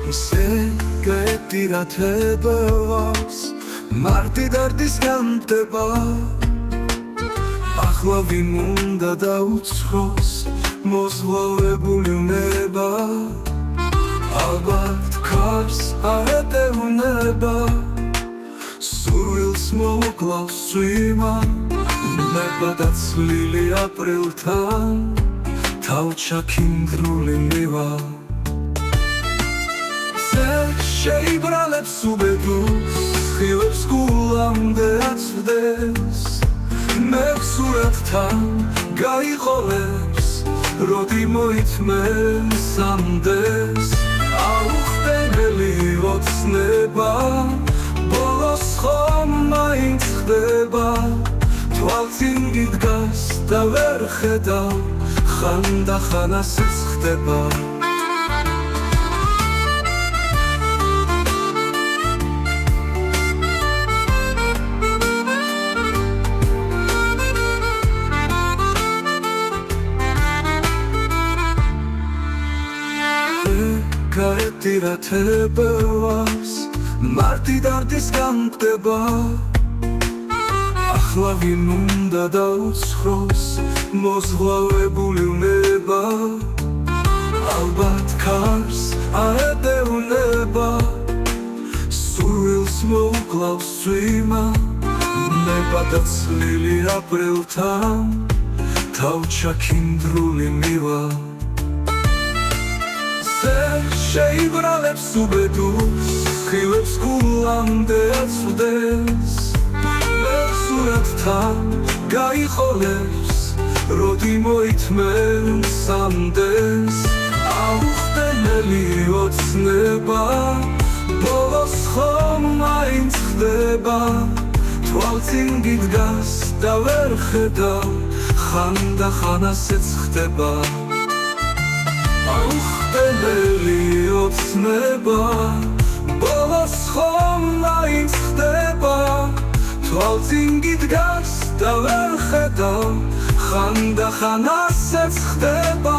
გაეტირათებავს მარტი დარდის განდება ახლა ვინ უნდა დაუცხოს მოზღვავებული ვნება ალბათ ქარს არ ეტევნება სურვილს მოუკლავს წვიმა ნება და ცვლილი აპრილთან თავჩაქინდრული მივა შეიბრალებს უბედურს ხილებს გულამდე აცვდეს მეხსურათთან გაიყოლებს როდი მოითმეს ამდეს აუხტენელი ოცნება ბოლოს ხომ მაინც ხდება თვალწინ გიდგას და ვერ ხედავ ხანდახან ასეც ხდება გაეტირათებავს მარტი დარდის განდება ახლა ვინ უნდა დაუცხოს მოზღვავებული ვნება ალბათ ქარს არ ეტევნება სურვილს მოუკლავს წვიმა ნება და ცვლილი აპრილთან თავჩაქინდრული მივა შეიბრალებს უბედურს ხილებს გულამდე აცვდეს მეხსურათთან გაიყოლებს როდი მოითმეს ამდეს აუხტენელი ოცნება ბოლოს ხომ მაინც ხდება თვალწინ გიდგას და ვერ ხედავ ხანდახან ასეც ხდება აუხტენელი ოცნება ბოლოს ხომ მაინც ხდება თვალწინ გიდგას და ვერ ხედავ ხანდახან ასეც ხდება